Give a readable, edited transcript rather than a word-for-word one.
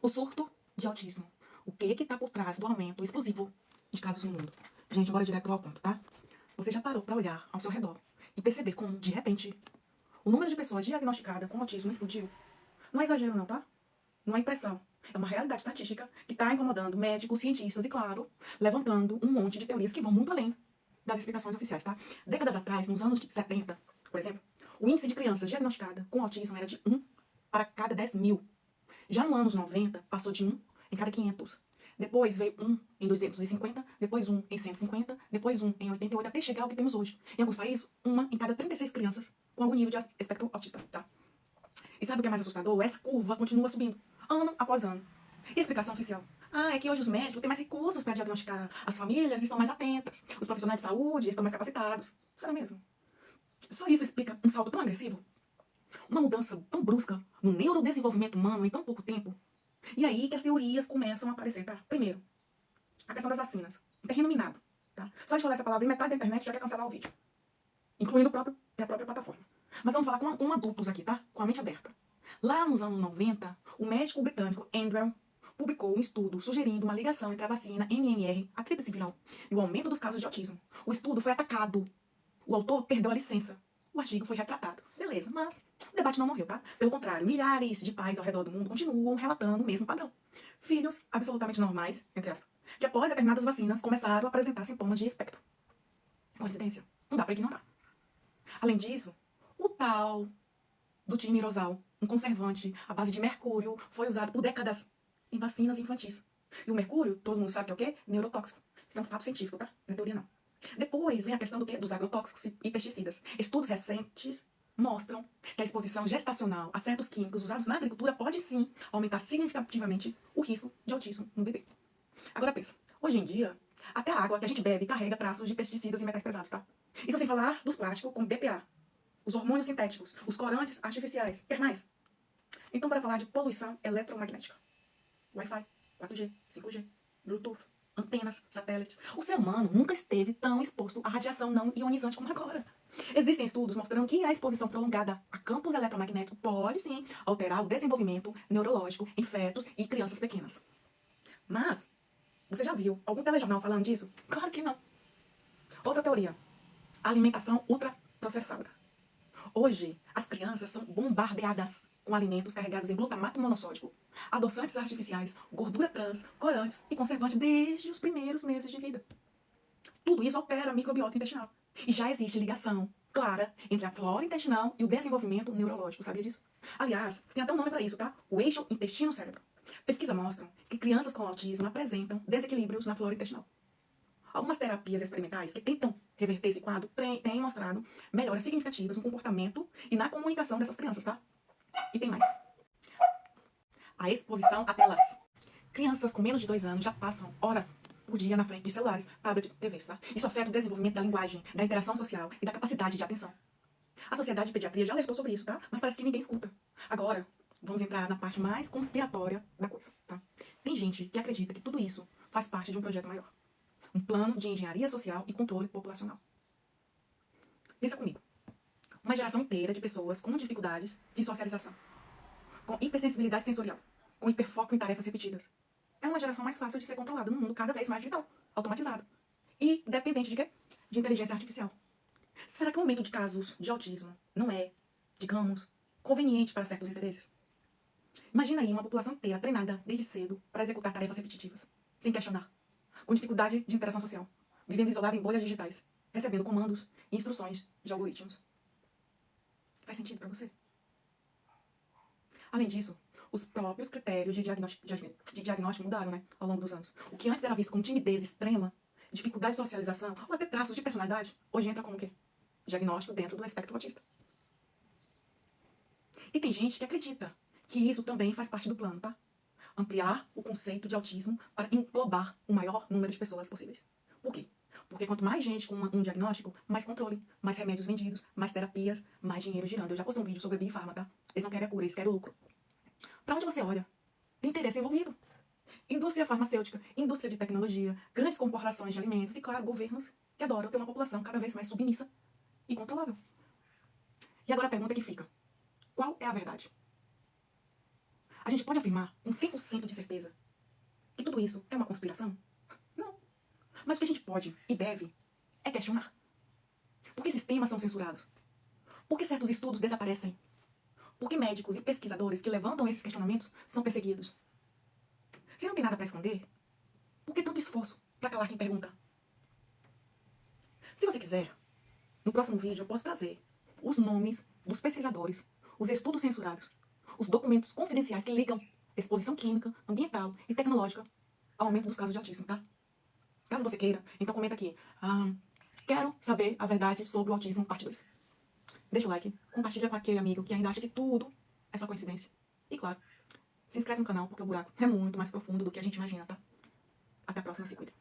O surto de autismo. O que está por trás do aumento explosivo de casos no mundo? Gente, bora direto ao ponto, tá? Você já parou para olhar ao seu redor e perceber como, de repente, o número de pessoas diagnosticadas com autismo explodiu? Não é exagero não, tá? Não é impressão. É uma realidade estatística que está incomodando médicos, cientistas e, claro, levantando um monte de teorias que vão muito além das explicações oficiais, tá? Décadas atrás, nos anos 70, por exemplo, o índice de crianças diagnosticadas com autismo era de 1 para cada 10 mil. Já nos anos 90, passou de 1 em cada 500. Depois veio 1 em 250, depois 1 em 150, depois 1 em 88, até chegar ao que temos hoje. Em alguns países, 1 em cada 36 crianças com algum nível de espectro autista, tá? E sabe o que é mais assustador? Essa curva continua subindo, ano após ano. E a explicação oficial? Ah, é que hoje os médicos têm mais recursos para diagnosticar, as famílias estão mais atentas, os profissionais de saúde estão mais capacitados. Será mesmo? Só isso explica um salto tão agressivo? Uma mudança tão brusca no neurodesenvolvimento humano em tão pouco tempo? E aí que as teorias começam a aparecer, tá? Primeiro, a questão das vacinas. Um terreno minado, tá? Só de falar essa palavra em metade da internet já quer cancelar o vídeo, incluindo a própria plataforma. Mas vamos falar com adultos aqui, tá? Com a mente aberta. Lá nos anos 90, o médico britânico Andrew publicou um estudo sugerindo uma ligação entre a vacina MMR, a tríplice viral, e o aumento dos casos de autismo. O estudo foi atacado. O autor perdeu a licença. O artigo foi retratado. Beleza, mas o debate não morreu, tá? Pelo contrário, milhares de pais ao redor do mundo continuam relatando o mesmo padrão. Filhos absolutamente normais, entre aspas, que após determinadas vacinas começaram a apresentar sintomas de espectro. Coincidência? Não dá para ignorar. Além disso, o tal do timirosal, um conservante à base de mercúrio, foi usado por décadas em vacinas infantis. E o mercúrio, todo mundo sabe que é o quê? Neurotóxico. Isso é um fato científico, tá? Não é teoria, não. Depois vem a questão do quê? Dos agrotóxicos e pesticidas. Estudos recentes mostram que a exposição gestacional a certos químicos usados na agricultura pode sim aumentar significativamente o risco de autismo no bebê. Agora pensa, hoje em dia, até a água que a gente bebe carrega traços de pesticidas e metais pesados, tá? Isso sem falar dos plásticos como BPA, os hormônios sintéticos, os corantes artificiais. Quer mais? Então, para falar de poluição eletromagnética. Wi-Fi, 4G, 5G, Bluetooth, antenas, satélites. O ser humano nunca esteve tão exposto à radiação não ionizante como agora. Existem estudos mostrando que a exposição prolongada a campos eletromagnéticos pode sim alterar o desenvolvimento neurológico em fetos e crianças pequenas. Mas, você já viu algum telejornal falando disso? Claro que não. Outra teoria. Alimentação ultraprocessada. Hoje, as crianças são bombardeadas com alimentos carregados em glutamato monossódico, adoçantes artificiais, gordura trans, corantes e conservantes desde os primeiros meses de vida. Tudo isso altera a microbiota intestinal. E já existe ligação clara entre a flora intestinal e o desenvolvimento neurológico. Sabia disso? Aliás, tem até um nome para isso, tá? O eixo intestino-cérebro. Pesquisas mostram que crianças com autismo apresentam desequilíbrios na flora intestinal. Algumas terapias experimentais que tentam reverter esse quadro têm mostrado melhoras significativas no comportamento e na comunicação dessas crianças, tá? E tem mais. A exposição a telas. Crianças com menos de 2 anos já passam horas por dia na frente de celulares, tablets, TVs, tá? Isso afeta o desenvolvimento da linguagem, da interação social e da capacidade de atenção. A Sociedade de Pediatria já alertou sobre isso, tá? Mas parece que ninguém escuta. Agora, vamos entrar na parte mais conspiratória da coisa, tá? Tem gente que acredita que tudo isso faz parte de um projeto maior. Um plano de engenharia social e controle populacional. Pensa comigo. Uma geração inteira de pessoas com dificuldades de socialização, com hipersensibilidade sensorial, com hiperfoco em tarefas repetidas. É uma geração mais fácil de ser controlada num mundo cada vez mais digital, automatizado. E dependente de quê? De inteligência artificial. Será que o aumento de casos de autismo não é, digamos, conveniente para certos interesses? Imagina aí uma população inteira treinada desde cedo para executar tarefas repetitivas, sem questionar, com dificuldade de interação social, vivendo isolada em bolhas digitais, recebendo comandos e instruções de algoritmos. Faz sentido para você? Além disso, os próprios critérios de diagnóstico mudaram, né, ao longo dos anos. O que antes era visto como timidez extrema, dificuldade de socialização ou até traços de personalidade, hoje entra como o quê? Diagnóstico dentro do espectro autista. E tem gente que acredita que isso também faz parte do plano, tá? Ampliar o conceito de autismo para englobar o maior número de pessoas possíveis. Por quê? Porque quanto mais gente com um diagnóstico, mais controle, mais remédios vendidos, mais terapias, mais dinheiro girando. Eu já postei um vídeo sobre Big Pharma, tá? Eles não querem a cura, eles querem o lucro. Para onde você olha, tem interesse envolvido. Indústria farmacêutica, indústria de tecnologia, grandes corporações de alimentos e, claro, governos que adoram ter uma população cada vez mais submissa e controlável. E agora a pergunta que fica: qual é a verdade? A gente pode afirmar com 100% de certeza que tudo isso é uma conspiração? Não. Mas o que a gente pode e deve é questionar. Por que sistemas são censurados? Por que certos estudos desaparecem? Por que médicos e pesquisadores que levantam esses questionamentos são perseguidos? Se não tem nada para esconder, por que tanto esforço para calar quem pergunta? Se você quiser, no próximo vídeo eu posso trazer os nomes dos pesquisadores, os estudos censurados, os documentos confidenciais que ligam exposição química, ambiental e tecnológica ao aumento dos casos de autismo, tá? Caso você queira, então comenta aqui. Quero saber a verdade sobre o autismo, parte 2. Deixa o like, compartilha com aquele amigo que ainda acha que tudo é só coincidência. E claro, se inscreve no canal porque o buraco é muito mais profundo do que a gente imagina, tá? Até a próxima, se cuida.